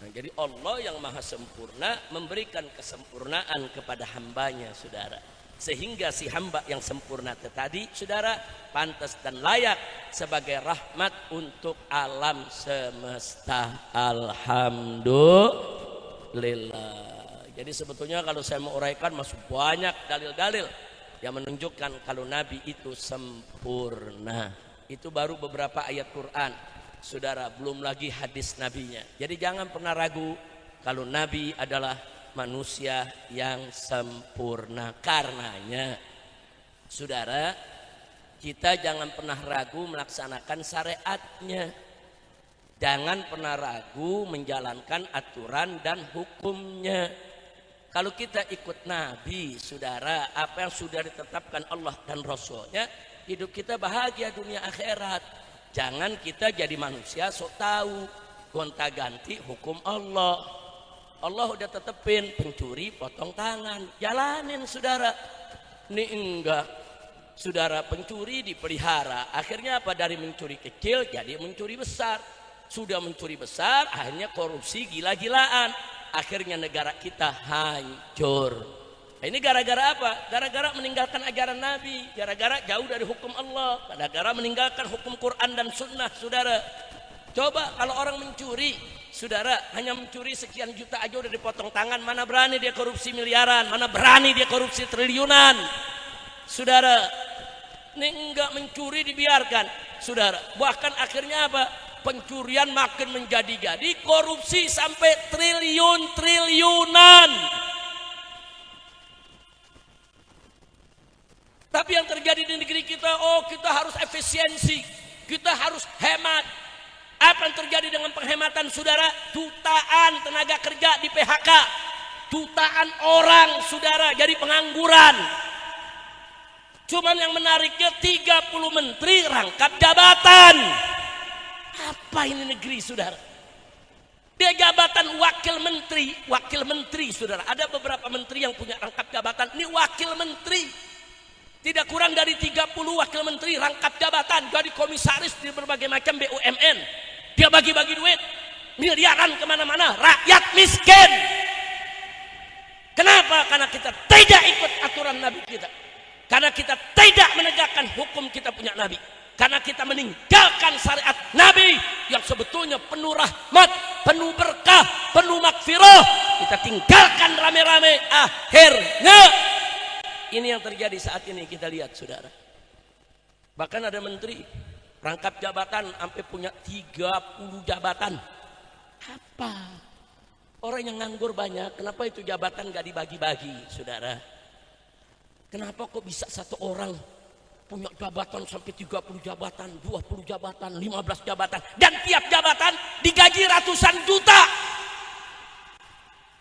Nah, jadi Allah yang maha sempurna memberikan kesempurnaan kepada hambanya, saudara. Sehingga si hamba yang sempurna tadi, saudara, pantas dan layak sebagai rahmat untuk alam semesta. Alhamdulillah. Jadi sebetulnya kalau saya mau uraikan masih banyak dalil-dalil yang menunjukkan kalau Nabi itu sempurna. Itu baru beberapa ayat Quran, saudara, belum lagi hadis nabinya. Jadi jangan pernah ragu kalau Nabi adalah manusia yang sempurna. Karenanya, saudara, kita jangan pernah ragu melaksanakan syariatnya. Jangan pernah ragu menjalankan aturan dan hukumnya. Kalau kita ikut Nabi, saudara, apa yang sudah ditetapkan Allah dan Rasulnya, hidup kita bahagia dunia akhirat. Jangan kita jadi manusia sok tahu, gonta-ganti hukum Allah. Allah udah tetepin pencuri potong tangan, jalanin, saudara. Ini enggak, saudara, pencuri dipelihara. Akhirnya apa? Dari mencuri kecil jadi mencuri besar. Sudah mencuri besar, akhirnya korupsi gila-gilaan. Akhirnya negara kita hancur. Nah, ini gara-gara apa? Gara-gara meninggalkan ajaran Nabi, gara-gara jauh dari hukum Allah, gara-gara meninggalkan hukum Quran dan Sunnah, saudara. Coba kalau orang mencuri, saudara, hanya mencuri sekian juta aja udah dipotong tangan. Mana berani dia korupsi miliaran, mana berani dia korupsi triliunan, saudara. Ini enggak, mencuri dibiarkan, saudara. Bahkan akhirnya apa? Pencurian makin menjadi-jadi, korupsi sampai triliun-triliunan. Tapi yang terjadi di negeri kita, oh kita harus efisiensi, kita harus hemat. Apa yang terjadi dengan penghematan, saudara? Jutaan tenaga kerja di PHK, jutaan orang, saudara, jadi pengangguran. Cuman yang menariknya 30 menteri rangkap jabatan. Apa ini negeri, saudara? Dia jabatan wakil menteri, saudara. Ada beberapa menteri yang punya rangkap jabatan. Ini wakil menteri. Tidak kurang dari 30 wakil menteri rangkap jabatan. Jadi komisaris di berbagai macam BUMN. Dia bagi-bagi duit miliaran kemana-mana. Rakyat miskin. Kenapa? Karena kita tidak ikut aturan Nabi kita. Karena kita tidak menegakkan hukum kita punya Nabi. Karena kita meninggalkan syariat Nabi yang sebetulnya penuh rahmat, penuh berkah, penuh makfirah. Kita tinggalkan rame-rame. Akhirnya ini yang terjadi saat ini, kita lihat, saudara. Bahkan ada menteri rangkap jabatan sampai punya 30 jabatan. Apa? Orang yang nganggur banyak, kenapa itu jabatan gak dibagi-bagi, saudara? Kenapa kok bisa satu orang punya jabatan sampai 30 jabatan, 20 jabatan, 15 jabatan, dan tiap jabatan digaji ratusan juta?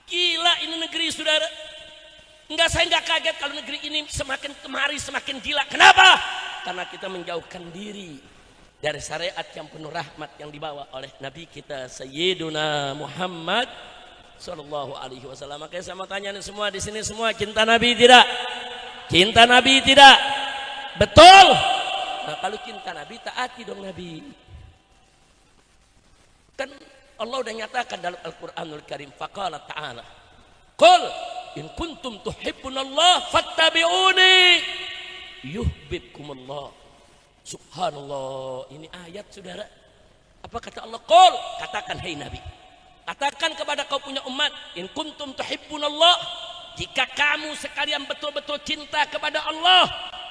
Gila ini negeri, saudara. Enggak, saya enggak kaget kalau negeri ini semakin kemari semakin gila. Kenapa? Karena kita menjauhkan diri dari syariat yang penuh rahmat yang dibawa oleh Nabi kita Sayyiduna Muhammad sallallahu alaihi wasallam. Makanya saya mau tanya nih semua di sini, semua cinta Nabi tidak? Cinta Nabi tidak? Betul. Nah, kalau cinta Nabi, taati dong Nabi. Kan Allah udah nyatakan dalam Al-Quranul Karim, faqala ta'ala, qul in kuntum tuhibbunallah fattabi'uni yuhibbukumullah. Subhanallah, ini ayat, saudara. Apa kata Allah? Qul, katakan hai Nabi, katakan kepada kau punya umat, in kuntum tuhibbunallah, jika kamu sekalian betul-betul cinta kepada Allah,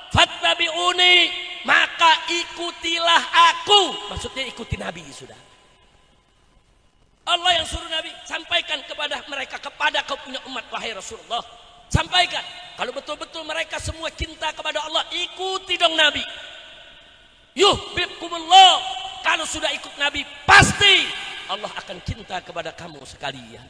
fattabi'uni, maka ikutilah aku. Maksudnya ikuti Nabi, sudah. Allah yang suruh Nabi, sampaikan kepada mereka, kepada kau punya umat, wahai Rasulullah, sampaikan kalau betul-betul mereka semua cinta kepada Allah, ikuti dong Nabi. Yuhibbukumullah, kalau sudah ikut Nabi pasti Allah akan cinta kepada kamu sekalian.